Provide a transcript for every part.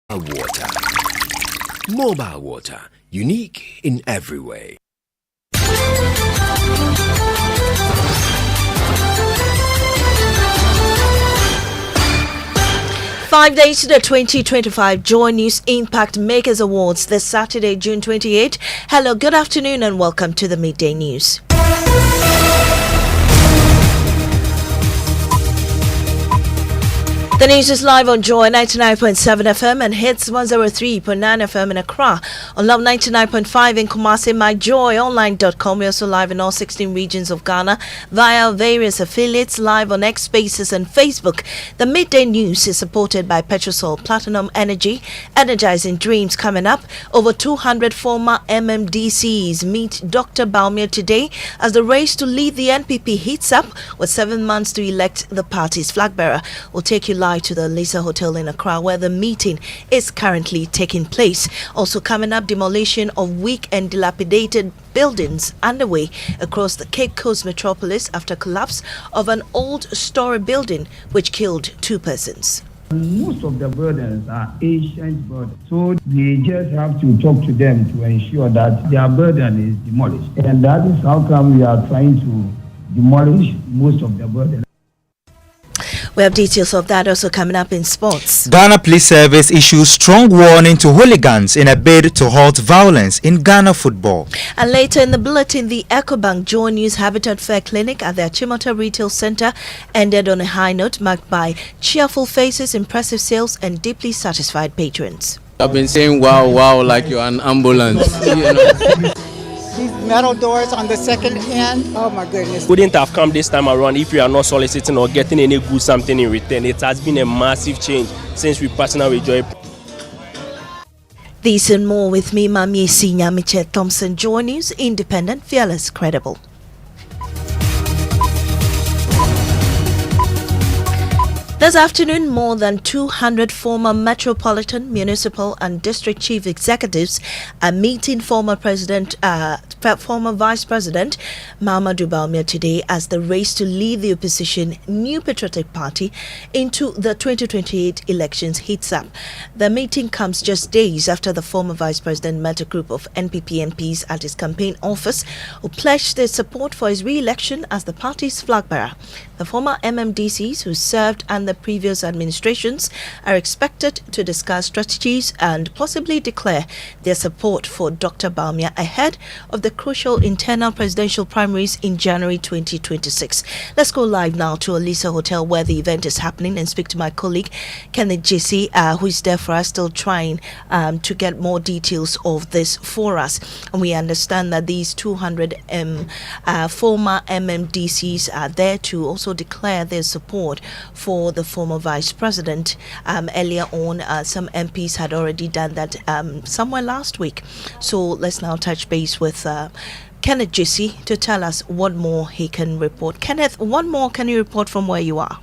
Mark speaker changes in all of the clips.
Speaker 1: Water. Mobile water, unique in every way.
Speaker 2: Five days to the 2025 Joy News Impact Makers Awards this Saturday, June 28. Hello, good afternoon and welcome to the Midday News. The news is live on Joy 99.7 FM and hits 103.9 FM in Accra, on Love 99.5 in Kumasi, myjoyonline.com. We're also live in all 16 regions of Ghana via various affiliates, live on X Spaces and Facebook. The Midday News is supported by Petrosol Platinum Energy, energizing dreams coming up. Over 200 former MMDCEs meet Dr. Bawumia today as the race to lead the NPP heats up with 7 months to elect the party's flag bearer. We'll take you live to the Lisa Hotel in Accra, where the meeting is currently taking place. Also coming up, demolition of weak and dilapidated buildings underway across the Cape Coast metropolis after collapse of an old story building which killed 2 persons.
Speaker 3: Most of the buildings are ancient buildings, so we just have to talk to them to ensure that their burden is demolished. And that is how come we are trying to demolish most of the buildings.
Speaker 2: We have details of that also coming up in sports.
Speaker 4: Ghana Police Service issues strong warning to hooligans in a bid to halt violence in Ghana football.
Speaker 2: And later in the bulletin, the EcoBank Joy News Habitat Fair Clinic at the Achimota Retail Center ended on a high note marked by cheerful faces, impressive sales, and deeply satisfied patrons.
Speaker 5: I've been saying wow, like you're an ambulance.
Speaker 6: These metal doors on the second hand, oh my goodness.
Speaker 7: Wouldn't have come this time around if you are not soliciting or getting any good something in return. It has been a massive change since we personally enjoy.
Speaker 2: These and more with me, Maame, Nyamekye, Thompson, Joy News, independent, fearless, credible. This afternoon, more than 200 former metropolitan, municipal and district chief executives are meeting former Vice President Maame Bawumia today as the race to lead the opposition New Patriotic Party into the 2028 elections heats up. The meeting comes just days after the former Vice President met a group of NPP MPs at his campaign office who pledged their support for his re-election as the party's flag bearer. The former MMDCs who served under previous administrations are expected to discuss strategies and possibly declare their support for Dr. Bawumia ahead of the crucial internal presidential primaries in January 2026. Let's go live now to Lisa Hotel where the event is happening and speak to my colleague Kenneth JC, who is there for us, still trying to get more details of this for us. And we understand that these 200 former MMDCs are there to also declare their support for the former vice president. Earlier on, some MPs had already done that somewhere last week. So let's now touch base with Kenneth JC to tell us what more he can report. Kenneth, what more can you report from where you are?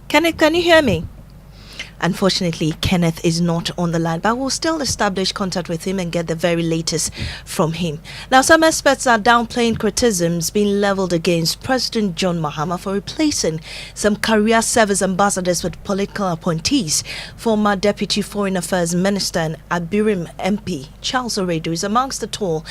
Speaker 2: Kenneth, can you hear me? Unfortunately, Kenneth is not on the line, but we'll still establish contact with him and get the very latest from him. Now, some experts are downplaying criticisms being leveled against President John Mahama for replacing some career service ambassadors with political appointees. Former Deputy Foreign Affairs Minister and Abirim MP Charles Oredu is amongst the tall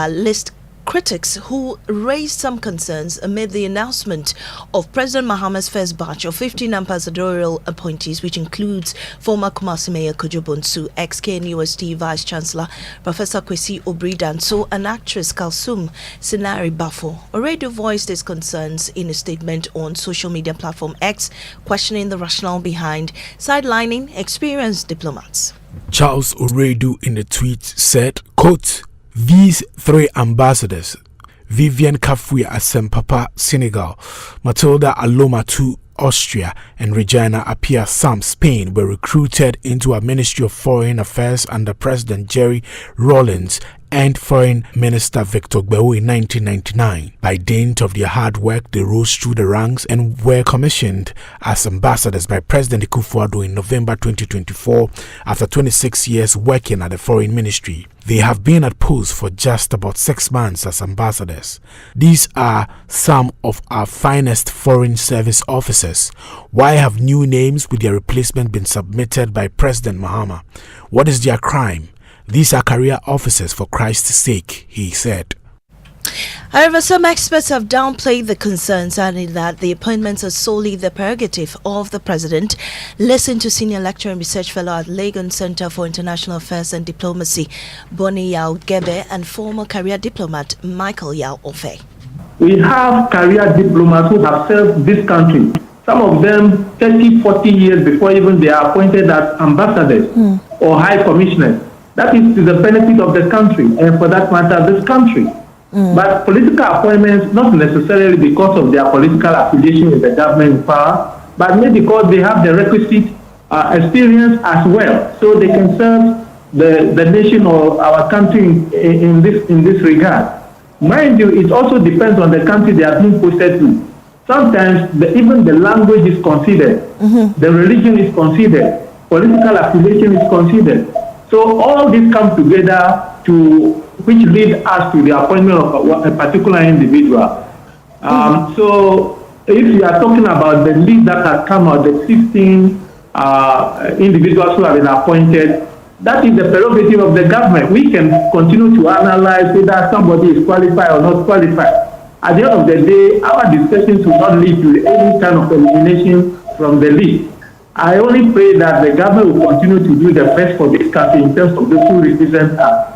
Speaker 2: list critics who raised some concerns amid the announcement of President Mahama's first batch of 15 ambassadorial appointees, which includes former Kumasi Mayor Kojo Bonsu, ex-KNUST Vice Chancellor Professor Kwesi Obridanso, and actress Kalsum Sinari Bafo. Oredu voiced his concerns in a statement on social media platform X, questioning the rationale behind sidelining experienced diplomats.
Speaker 8: Charles Oredu in the tweet said, quote, "These 3 ambassadors, Vivian Kafui Asempapa, Senegal, Matilda Alomatu, Austria, and Regina Apia Sam, Spain, were recruited into a Ministry of Foreign Affairs under President Jerry Rawlings and Foreign Minister Victor Gbewo in 1999. By dint of their hard work, they rose through the ranks and were commissioned as ambassadors by President Akufo-Addo in November 2024 after 26 years working at the Foreign Ministry. They have been at post for just about 6 months as ambassadors. These are some of our finest foreign service officers. Why have new names with their replacement been submitted by President Mahama? What is their crime? These are career officers for Christ's sake, he said.
Speaker 2: However, some experts have downplayed the concerns, adding that the appointments are solely the prerogative of the president. Listen to senior lecturer and research fellow at Legon Center for International Affairs and Diplomacy, Bonnie Yao Gebe, and former career diplomat Michael Yao Ofe.
Speaker 9: We have career diplomats who have served this country, some of them 30, 40 years before even they are appointed as ambassadors or high commissioners. That is to the benefit of the country, and for that matter, this country. But political appointments, not necessarily because of their political affiliation with the government in power, but maybe because they have the requisite experience as well, so they can serve the nation or our country in this regard. Mind you, it also depends on the country they are being posted to. Sometimes even the language is considered, the religion is considered, political affiliation is considered. So all this comes together which lead us to the appointment of a particular individual. So if you are talking about the list that has come out, the 16 individuals who have been appointed, that is the prerogative of the government. We can continue to analyze whether somebody is qualified or not qualified. At the end of the day, our discussions will not lead to any kind of elimination from the list. I only pray that the government will continue to do the best for this country in terms of those who represent us.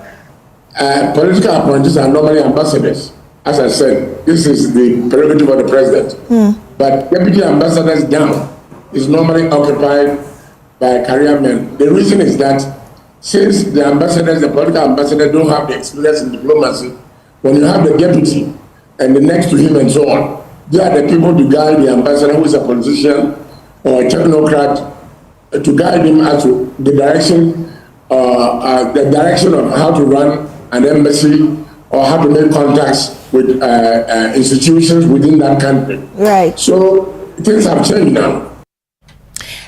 Speaker 10: Political appointees are normally ambassadors. As I said, this is the prerogative of the president. But deputy ambassadors down is normally occupied by career men. The reason is that since the ambassadors, the political ambassadors, don't have the experience in diplomacy, when you have the deputy and the next to him and so on, they are the people to guide the ambassador who is a politician or a technocrat, to guide him as to the direction of how to run an embassy or how to make contacts with institutions within that country.
Speaker 2: Right.
Speaker 10: So things have changed now.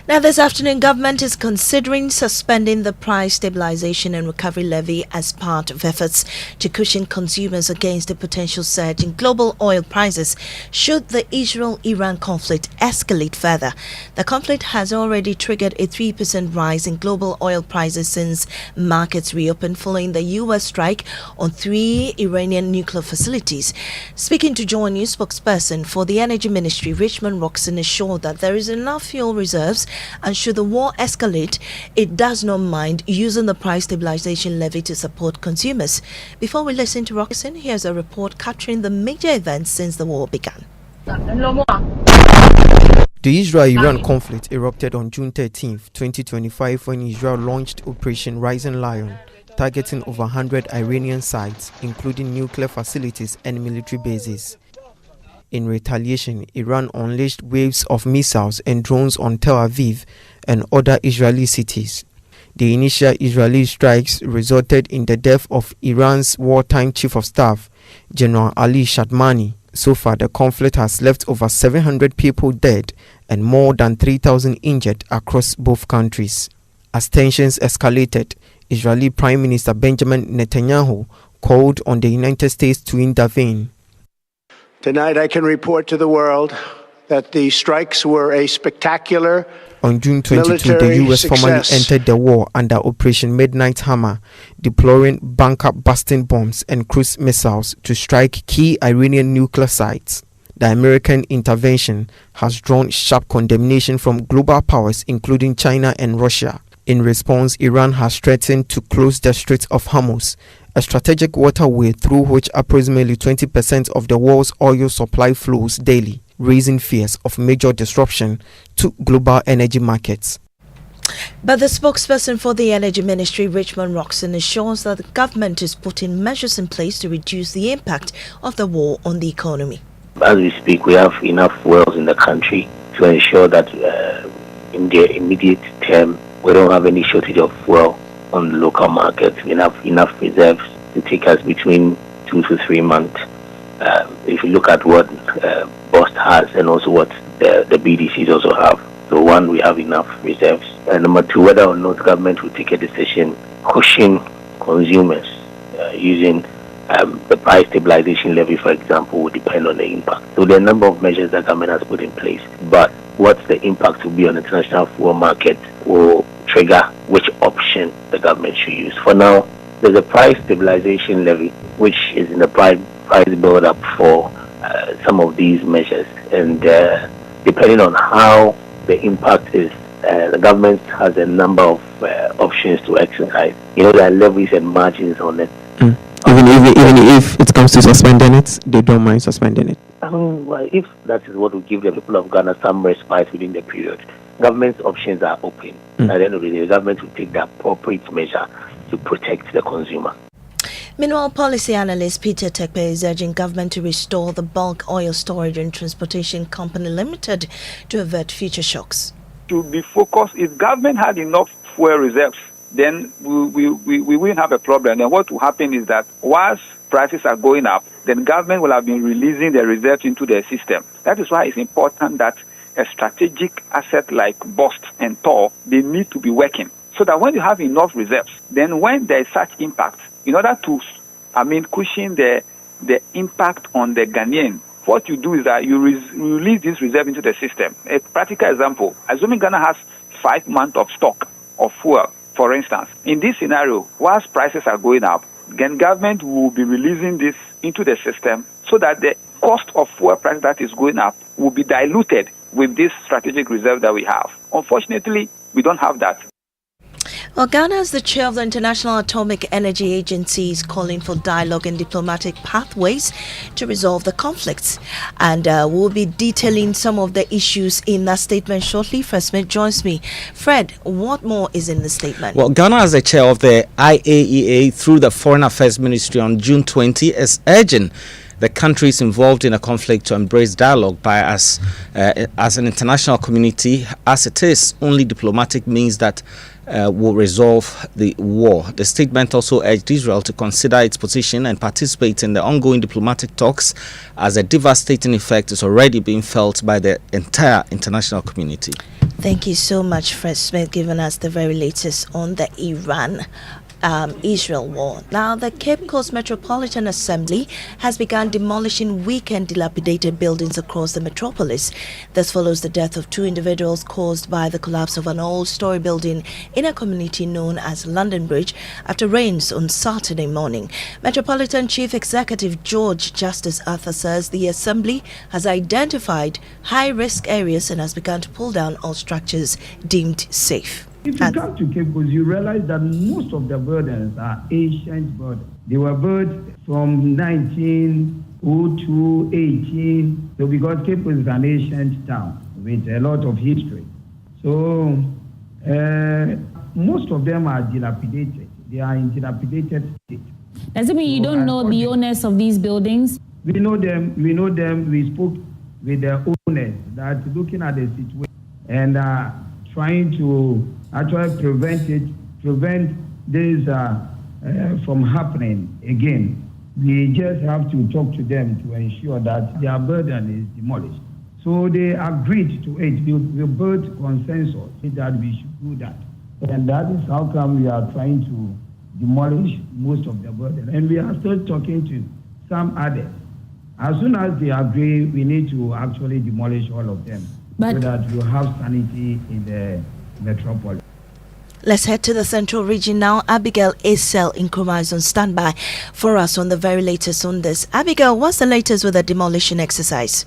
Speaker 2: Now, this afternoon, government is considering suspending the price stabilization and recovery levy as part of efforts to cushion consumers against a potential surge in global oil prices should the Israel-Iran conflict escalate further. The conflict has already triggered a 3% rise in global oil prices since markets reopened following the U.S. strike on 3 Iranian nuclear facilities. Speaking to Joy News, spokesperson for the Energy Ministry, Richmond Roxon, assured that there is enough fuel reserves, and should the war escalate, it does not mind using the price stabilization levy to support consumers. Before we listen to Roxon, here's a report capturing the major events since the war began.
Speaker 11: The Israel-Iran conflict erupted on June 13, 2025, when Israel launched Operation Rising Lion, targeting over 100 Iranian sites, including nuclear facilities and military bases. In retaliation, Iran unleashed waves of missiles and drones on Tel Aviv and other Israeli cities. The initial Israeli strikes resulted in the death of Iran's wartime chief of staff, General Ali Shadmani. So far, the conflict has left over 700 people dead and more than 3,000 injured across both countries. As tensions escalated, Israeli Prime Minister Benjamin Netanyahu called on the United States to intervene.
Speaker 12: Tonight, I can report to the world that the strikes were a spectacular
Speaker 11: On June 22, the U.S. formally entered the war under Operation Midnight Hammer, deploying bunker-busting bombs and cruise missiles to strike key Iranian nuclear sites. The American intervention has drawn sharp condemnation from global powers, including China and Russia. In response, Iran has threatened to close the Strait of Hormuz, a strategic waterway through which approximately 20% of the world's oil supply flows daily, raising fears of major disruption to global energy markets.
Speaker 2: But the spokesperson for the Energy Ministry, Richmond Roxon, assures that the government is putting measures in place to reduce the impact of the war on the economy.
Speaker 13: As we speak, we have enough wells in the country to ensure that in the immediate term, we don't have any shortage of fuel on the local market. We have enough reserves to take us between 2 to 3 months. If you look at what BOST has and also what the BDCs also have. So one, we have enough reserves. And number two, whether or not government will take a decision pushing consumers using the price stabilization levy, for example, will depend on the impact. So there are a number of measures that government has put in place. But what the impact will be on the international fuel market will trigger which option the government should use. For now, there's a price stabilization levy, which is in the price build-up for some of these measures. And depending on how the impact is, the government has a number of options to exercise. There are levies and margins on it.
Speaker 11: Even if it comes to suspending it, they don't mind suspending it.
Speaker 13: Well, if that is what will give the people of Ghana some respite within the period, government's options are open. At the end of the day, the government will take the appropriate measure to protect the consumer.
Speaker 2: Meanwhile, policy analyst Peter Tekpe is urging government to restore the Bulk Oil Storage and Transportation Company Limited to avert future shocks.
Speaker 14: To be focused, if government had enough fuel reserves, then we wouldn't have a problem. And what will happen is that whilst prices are going up, then government will have been releasing the reserves into the system. That is why it's important that a strategic asset like BOST and TOR, they need to be working. So that when you have enough reserves, then when there is such impact, in order to, cushion the impact on the Ghanaian, what you do is that you release this reserve into the system. A practical example, assuming Ghana has 5 months of stock of fuel, for instance. In this scenario, whilst prices are going up, then government will be releasing this into the system so that the cost of fuel price that is going up will be diluted with this strategic reserve that we have. Unfortunately, we don't have that.
Speaker 2: Well, Ghana, as the chair of the International Atomic Energy Agency, is calling for dialogue and diplomatic pathways to resolve the conflicts. And we'll be detailing some of the issues in that statement shortly. Fred Smith joins me. Fred, what more is in the statement?
Speaker 15: Well, Ghana, as the chair of the IAEA through the Foreign Affairs Ministry on June 20, is urging the countries involved in a conflict to embrace dialogue by us as an international community, as it is only diplomatic means that will resolve the war. The statement also urged Israel to consider its position and participate in the ongoing diplomatic talks, as a devastating effect is already being felt by the entire international community.
Speaker 2: Thank you so much, Fred Smith, giving us the very latest on the Iran-Israel war. Now, the Cape Coast Metropolitan Assembly has begun demolishing weak and dilapidated buildings across the metropolis. This follows the death of 2 individuals caused by the collapse of an old-story building in a community known as London Bridge after rains on Saturday morning. Metropolitan Chief Executive George Justice Arthur says the Assembly has identified high-risk areas and has begun to pull down all structures deemed safe.
Speaker 3: If you come to Cape Coast, you realize that most of the buildings are ancient buildings. They were built from 1902, 18. So because Cape Coast is an ancient town with a lot of history. So most of them are dilapidated. They are in dilapidated state.
Speaker 16: Does it mean you don't know the owners of these buildings?
Speaker 3: We know them. We spoke with the owners that looking at the situation and trying to actually prevent this from happening again. We just have to talk to them to ensure that their burden is demolished. So they agreed to it. We built consensus that we should do that. And that is how come we are trying to demolish most of the burden. And we are still talking to some others. As soon as they agree, we need to actually demolish all of them so that we have sanity in the metropolis.
Speaker 2: Let's head to the central region now. Abigail Esel Nkrumah is on standby for us on the very latest on this. Abigail, what's the latest with the demolition exercise?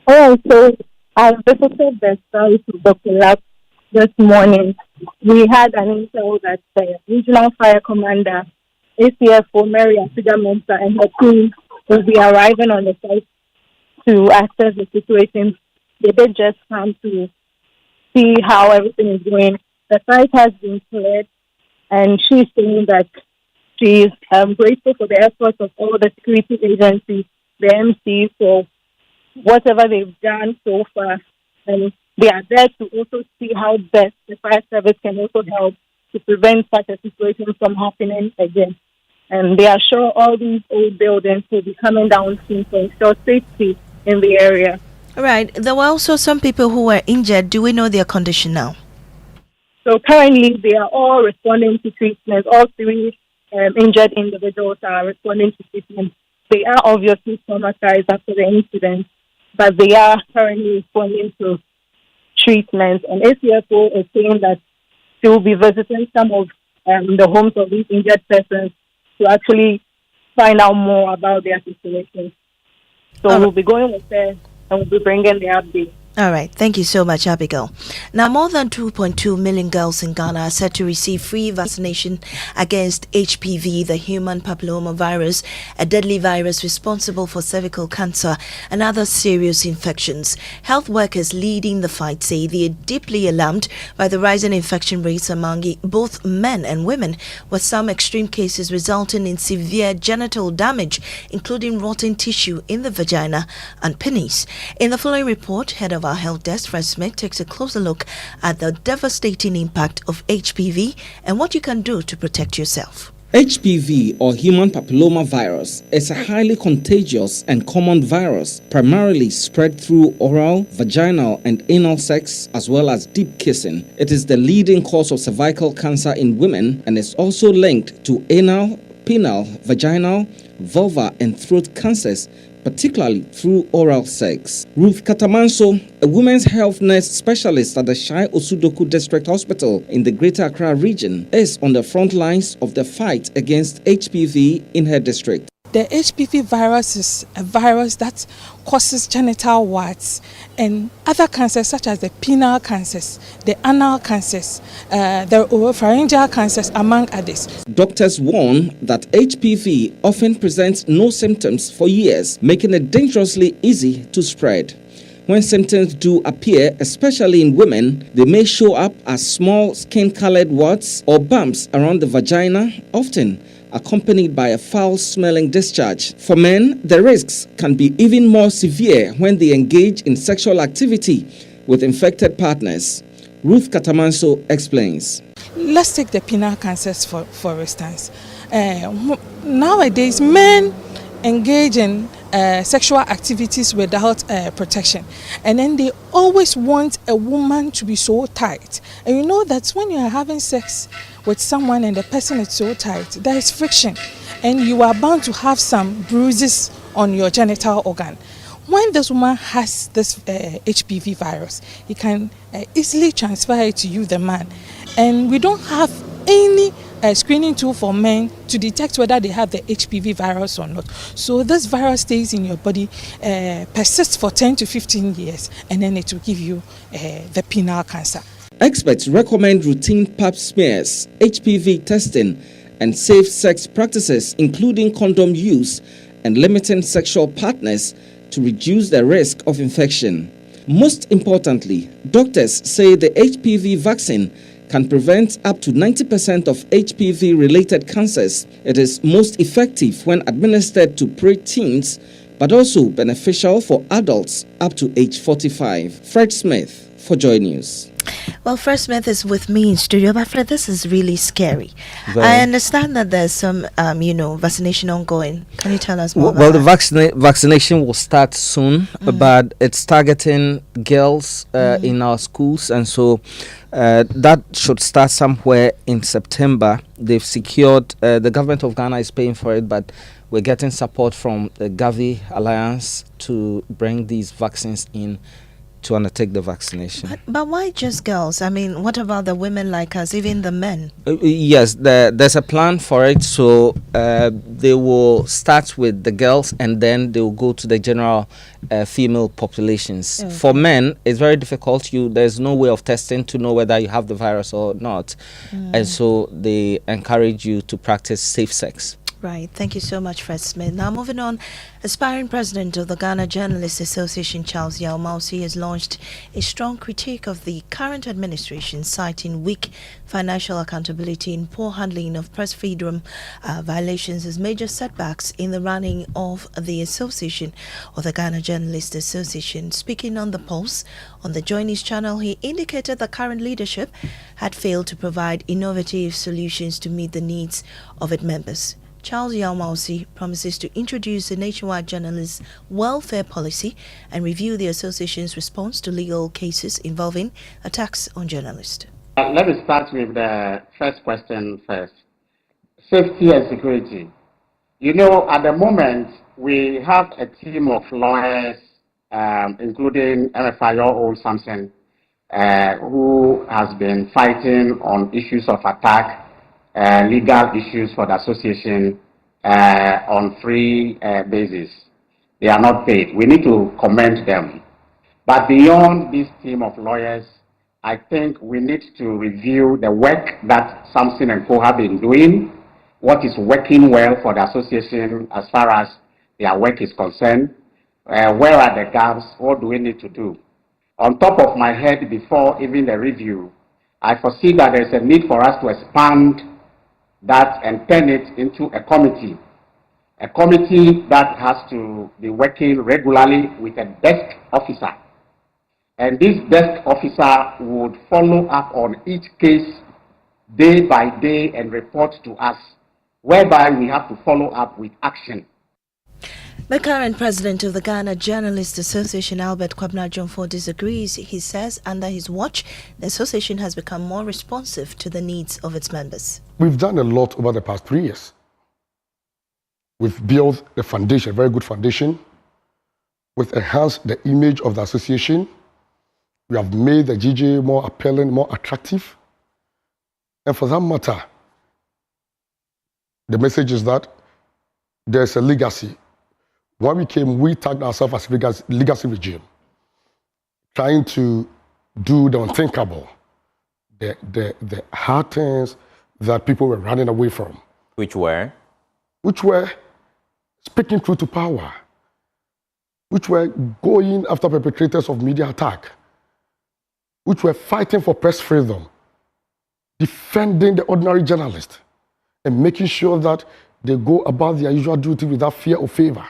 Speaker 17: All right, so I visited the site of the collapse this morning. We had an intel that the regional fire commander, ACFO Mary Asiga Mensa, and her team will be arriving on the site to assess the situation. They did just come to see how everything is going. The site has been cleared, and she's saying that she's grateful for the efforts of all the security agencies, the MC, for whatever they've done so far. And they are there to also see how best the fire service can also help to prevent such a situation from happening again. And they assure all these old buildings will be coming down soon to ensure safety in the area.
Speaker 2: All right. There were also some people who were injured. Do we know their condition now?
Speaker 17: So currently, they are all responding to treatment. All three injured individuals are responding to treatment. They are obviously traumatized after the incident, but they are currently responding to treatment. And ACFO is saying that they will be visiting some of the homes of these injured persons to actually find out more about their situation. So we'll be going with them and we'll be bringing the update.
Speaker 2: All right. Thank you so much, Abigail. Now, more than 2.2 million girls in Ghana are set to receive free vaccination against HPV, the human papillomavirus, a deadly virus responsible for cervical cancer and other serious infections. Health workers leading the fight say they are deeply alarmed by the rising infection rates among both men and women, with some extreme cases resulting in severe genital damage, including rotten tissue in the vagina and penis. In the following report, head of our health desk, Fred Smith, takes a closer look at the devastating impact of HPV and what you can do to protect yourself.
Speaker 18: HPV, or human papillomavirus, is a highly contagious and common virus, primarily spread through oral, vaginal, and anal sex, as well as deep kissing. It is the leading cause of cervical cancer in women and is also linked to anal, penile, vaginal, vulva, and throat cancers, particularly through oral sex. Ruth Katamanso, a women's health nurse specialist at the Shai Osudoku District Hospital in the Greater Accra region, is on the front lines of the fight against HPV in her district.
Speaker 19: The HPV virus is a virus that causes genital warts and other cancers such as the penile cancers, the anal cancers, the oropharyngeal cancers, among others.
Speaker 18: Doctors warn that HPV often presents no symptoms for years, making it dangerously easy to spread. When symptoms do appear, especially in women, they may show up as small skin-colored warts or bumps around the vagina, often accompanied by a foul-smelling discharge. For men, the risks can be even more severe when they engage in sexual activity with infected partners. Ruth Katamanso explains.
Speaker 19: Let's take the penile cancers for instance. Nowadays, men engage in sexual activities without protection, and then they always want a woman to be so tight. And you know that when you are having sex with someone and the person is so tight, there is friction and you are bound to have some bruises on your genital organ. When this woman has this HPV virus, it can easily transfer it to you, the man. And we don't have any screening tool for men to detect whether they have the HPV virus or not. So this virus stays in your body, persists for 10 to 15 years, and then it will give you the penile cancer.
Speaker 18: Experts recommend routine pap smears, HPV testing, and safe sex practices, including condom use and limiting sexual partners to reduce the risk of infection. Most importantly, doctors say the HPV vaccine can prevent up to 90% of HPV-related cancers. It is most effective when administered to preteens, but also beneficial for adults up to age 45. Fred Smith for Joy News.
Speaker 2: Well, Fred Smith is with me in studio, but Fred, this is really scary.
Speaker 15: Very.
Speaker 2: I understand that there's some, vaccination ongoing. Can you tell us more about
Speaker 15: Well, the
Speaker 2: that?
Speaker 15: vaccination will start soon, but it's targeting girls in our schools, and so that should start somewhere in September. They've secured, the government of Ghana is paying for it, but we're getting support from the Gavi Alliance to bring these vaccines in to undertake the vaccination.
Speaker 2: But why just girls? I mean, what about the women like us, even the men?
Speaker 15: Yes, there's a plan for it. So they will start with the girls and then they will go to the general female populations.
Speaker 2: Okay.
Speaker 15: For men, it's very difficult. There's no way of testing to know whether you have the virus or not. And so they encourage you to practice safe sex.
Speaker 2: Right. Thank you so much, Fred Smith. Now, moving on, aspiring president of the Ghana Journalists Association, Charles Yao Mausi, has launched a strong critique of the current administration, citing weak financial accountability and poor handling of press freedom violations as major setbacks in the running of the association, or the Ghana Journalists Association. Speaking on the Pulse on the Joy News channel, he indicated the current leadership had failed to provide innovative solutions to meet the needs of its members. Charles Yao promises to introduce a nationwide journalist welfare policy and review the association's response to legal cases involving attacks on journalists.
Speaker 20: Let me start with the first question first. Safety and security. You know, at the moment, we have a team of lawyers, including MFI Thompson, who has been fighting on issues of attack, legal issues for the association on free basis. They are not paid. We need to commend them. But beyond this team of lawyers, I think we need to review the work that Thompson and Co have been doing, what is working well for the association as far as their work is concerned, where are the gaps, what do we need to do. On top of my head, before even the review, I foresee that there is a need for us to expand that and turn it into a committee that has to be working regularly with a desk officer. And this desk officer would follow up on each case day by day and report to us, whereby we have to follow up with action.
Speaker 2: The current president of the Ghana Journalists Association, Albert Kwabena Jomfo, disagrees. He says under his watch, the association has become more responsive to the needs of its members.
Speaker 21: We've done a lot over the past 3 years. We've built the foundation, a very good foundation. We've enhanced the image of the association. We have made the GJ more appealing, more attractive. And for that matter, the message is that there's a legacy. When we came, we tagged ourselves as legacy regime, trying to do the unthinkable, the hard things that people were running away from.
Speaker 22: Which were?
Speaker 21: Which were speaking truth to power, which were going after perpetrators of media attack, which were fighting for press freedom, defending the ordinary journalist, and making sure that they go about their usual duty without fear or favor,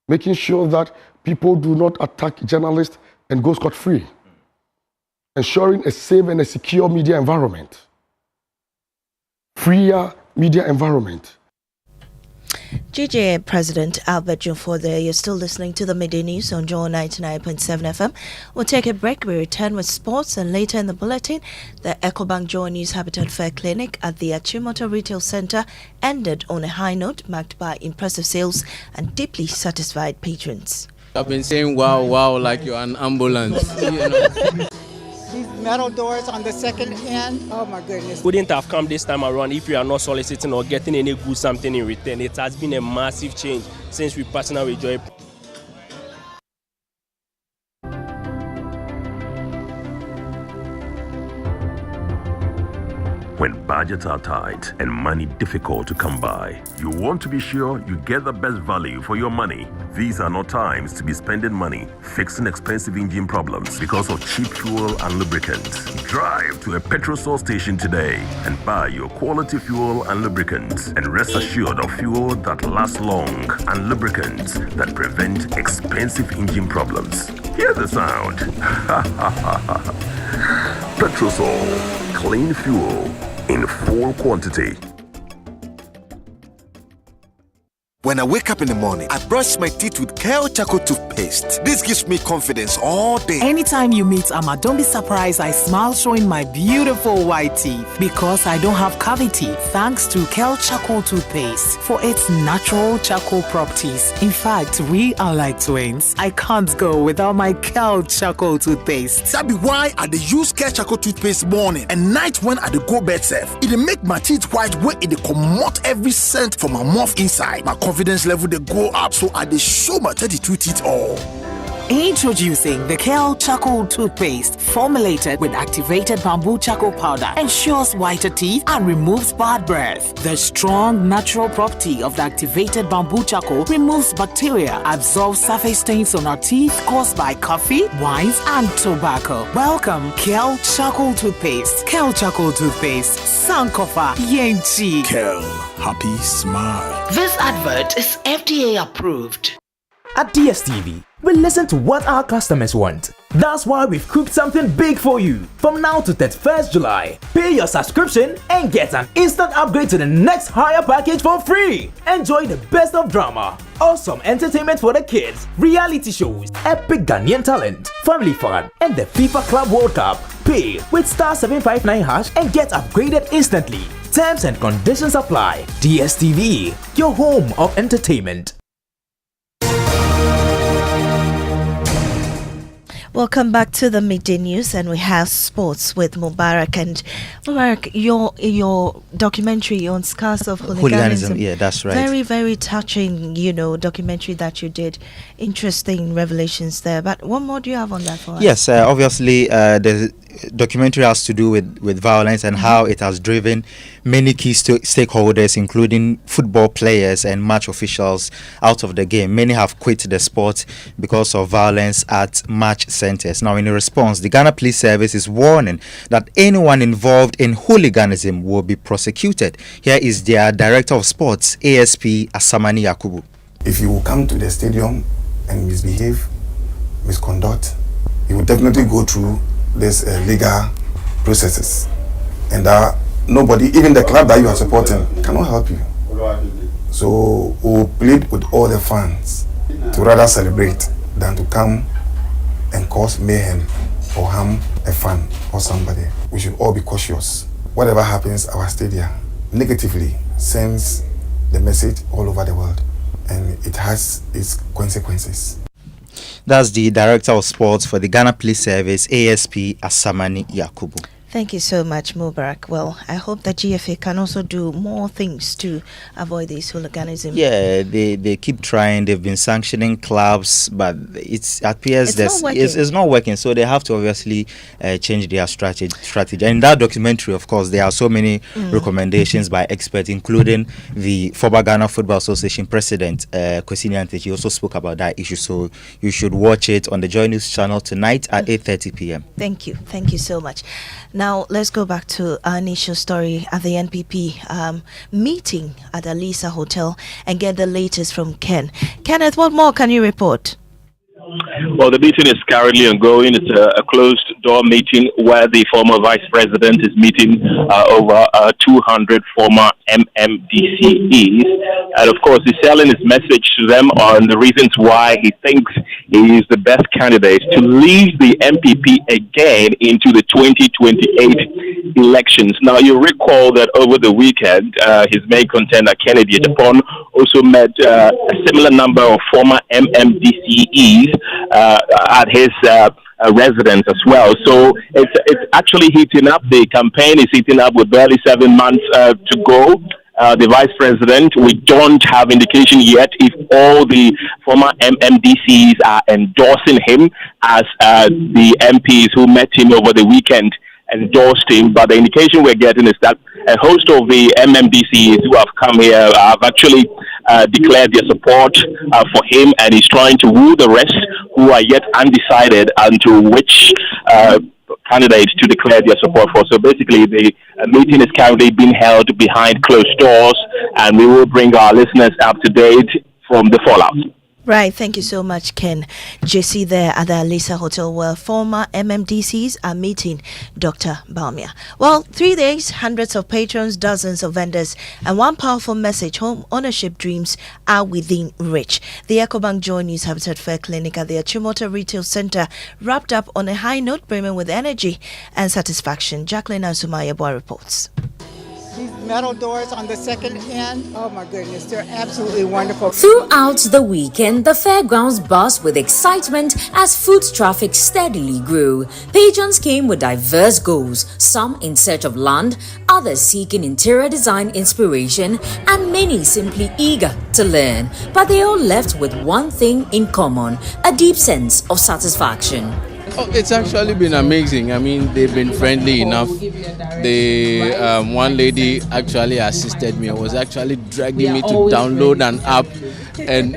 Speaker 21: making sure that people do not attack journalists and go scot-free, ensuring a safe and a secure media environment, freer media environment.
Speaker 2: GJA President Albert Jomfo there. You're still listening to the Midday News on Joy 99.7 FM. We'll take a break. We return with sports, and later in the bulletin, the EcoBank Joy News Habitat Fair Clinic at the Achimota Retail Center ended on a high note marked by impressive sales and deeply satisfied patrons.
Speaker 5: I've been saying wow like you're an ambulance.
Speaker 6: These metal doors on the second end, oh my goodness.
Speaker 7: Wouldn't have come this time around if we are not soliciting or getting any good something in return. It has been a massive change since we partnered with Joy.
Speaker 23: When budgets are tight and money difficult to come by, you want to be sure you get the best value for your money. These are not times to be spending money fixing expensive engine problems because of cheap fuel and lubricants. Drive to a petrol source station today and buy your quality fuel and lubricants, and rest assured of fuel that lasts long and lubricants that prevent expensive engine problems. Hear the sound. Petrosol, clean fuel in full quantity.
Speaker 24: When I wake up in the morning, I brush my teeth with Kale Charcoal toothpaste. This gives me confidence all day.
Speaker 25: Anytime you meet Amma, don't be surprised I smile showing my beautiful white teeth, because I don't have cavity thanks to Kale Charcoal toothpaste for its natural charcoal properties. In fact, we are like twins. I can't go without my Kale Charcoal toothpaste.
Speaker 24: That be why I dey use Kale Charcoal toothpaste morning and night when I dey go bed safe. It dey make my teeth white when it dey comot every scent from my mouth inside. My confidence level they go up, so I dey show my 32 teeth all.
Speaker 25: Introducing the Kale Charcoal toothpaste, formulated with activated bamboo charcoal powder, ensures whiter teeth and removes bad breath. The strong natural property of the activated bamboo charcoal removes bacteria, absorbs surface stains on our teeth caused by coffee, wines, and tobacco. Welcome, Kale Charcoal toothpaste. Kale Charcoal toothpaste, Sankofa Yenchi.
Speaker 24: Kale, happy smile.
Speaker 26: This advert is FDA approved.
Speaker 27: At DSTV, we listen to what our customers want.
Speaker 1: That's why we've cooked something big for you. From now to 31st July, pay your subscription and get an instant upgrade to the next higher package for free. Enjoy the best of drama, awesome entertainment for the kids, reality shows, epic Ghanaian talent, family fun, and the FIFA Club World Cup. Pay with *759# and get upgraded instantly. Terms and conditions apply. DSTV, your home of entertainment.
Speaker 2: Welcome back to the Midday News, and we have sports with Mubarak. And Mubarak, your documentary on scars of hooliganism.
Speaker 15: Yeah, that's right.
Speaker 2: Very, very touching, documentary that you did. Interesting revelations there. But what more do you have on that for us?
Speaker 15: Yes, obviously the documentary has to do with violence and how it has driven many key stakeholders, including football players and match officials, out of the game. Many have quit the sport because of violence at match centers. Now, in response, the Ghana Police Service is warning that anyone involved in hooliganism will be prosecuted. Here is their Director of Sports, ASP Asamani Yakubu.
Speaker 4: If you will come to the stadium and misbehave, misconduct, you will definitely go through this legal processes, and nobody, even the club that you are supporting, cannot help you. So we'll plead with all the fans to rather celebrate than to come and cause mayhem or harm a fan or somebody. We should all be cautious. Whatever happens at our stadium negatively sends the message all over the world, and it has its consequences.
Speaker 15: That's the Director of Sports for the Ghana Police Service, ASP Asamani Yakubu.
Speaker 2: Thank you so much, Mubarak. Well, I hope that GFA can also do more things to avoid this hooliganism.
Speaker 15: Yeah, they keep trying. They've been sanctioning clubs, but it appears it's not working. So they have to obviously change their strategy. And in that documentary, of course, there are so many recommendations by experts, including the former Ghana Football Association President, Kwesi Nyantakyi. He also spoke about that issue. So you should watch it on the Joy News channel tonight at 8:30 p.m.
Speaker 2: Thank you. Thank you so much. Now, let's go back to our initial story at the NPP meeting at the Lisa Hotel and get the latest from Ken. Kenneth, what more can you report?
Speaker 8: Well, the meeting is currently ongoing. It's a closed-door meeting where the former vice president is meeting over 200 former MMDCEs. And, of course, he's selling his message to them on the reasons why he thinks he is the best candidate to lead the MPP again into the 2028 elections. Now, you recall that over the weekend, his main contender, Kennedy Japan, also met a similar number of former MMDCEs at his residence as well. So it's actually heating up. The campaign is heating up with barely 7 months to go. The vice president, we don't have indication yet if all the former MMDCs are endorsing him as the MPs who met him over the weekend endorsed him, but the indication we're getting is that a host of the MMDCs who have come here have actually declared their support for him, and he's trying to woo the rest who are yet undecided onto which candidates to declare their support for. So basically, the meeting is currently being held behind closed doors, and we will bring our listeners up to date from the fallout.
Speaker 2: Right, thank you so much, Ken. JC there at the Lisa Hotel where former MMDCs are meeting Dr. Bawumia. Well, 3 days, hundreds of patrons, dozens of vendors, and one powerful message: home ownership dreams are within reach. The EcoBank Joy News Habitat Fair Clinic at the Achimota Retail Center wrapped up on a high note, brimming with energy and satisfaction. Jacqueline Asumaya Boy reports.
Speaker 6: These metal doors on the second end, oh my goodness, they're absolutely wonderful.
Speaker 9: Throughout the weekend, the fairgrounds buzzed with excitement as foot traffic steadily grew. Patrons came with diverse goals, some in search of land, others seeking interior design inspiration, and many simply eager to learn. But they all left with one thing in common: a deep sense of satisfaction.
Speaker 5: Oh, it's actually been amazing. I mean, they've been friendly enough. One lady actually assisted me. I was actually dragging me to download an app and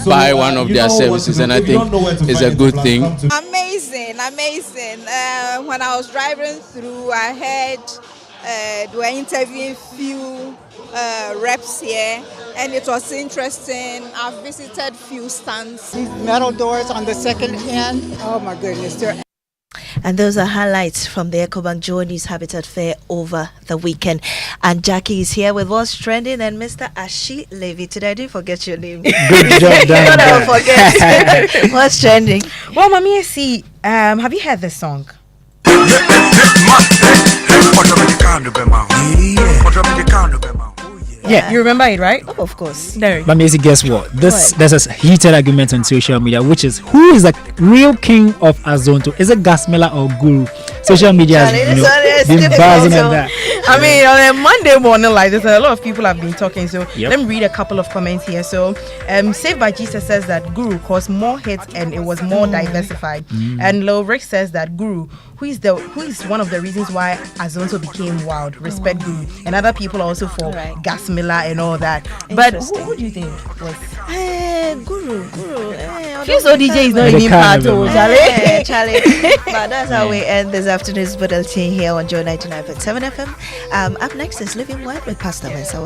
Speaker 5: buy one of their services, and I think it's a good thing.
Speaker 22: Amazing. When I was driving through, I heard
Speaker 6: They were interviewing few reps here, and it was interesting. I've visited few stands. These metal doors on the second end. Oh my goodness, they're.
Speaker 2: And those are highlights from the EcoBank Joy News Habitat Fair over the weekend. And Jackie is here with what's trending, and Mr. Ashi Levy. Today I didn't forget your name.
Speaker 10: Good job done.
Speaker 2: Don't ever forget. What's trending?
Speaker 10: Well, Maame, see, have you heard this song? Yeah, you remember it, right?
Speaker 2: Oh, of course.
Speaker 10: No.
Speaker 11: But Macy, guess what? There's a heated argument on social media, which is who is the real king of Azonto? Is it Gasmela or Guru? Social media has been buzzing on that.
Speaker 10: I mean, on a Monday morning like this, a lot of people have been talking. So let me read a couple of comments here. So, Saved by Jesus says that Guru caused more hits and it was more diversified. And Low Rick says that Guru, who is one of the reasons why Azonto became wild. Respect Guru. And other people also for Gasmela and all that. But who do you think was?
Speaker 2: Guru.
Speaker 10: Fuse ODJ is not even part of
Speaker 2: Charlie. But that's how we end this afternoon's bulletin here on Joy 99.7 FM. Up next is Living Word with Pastor Mensa.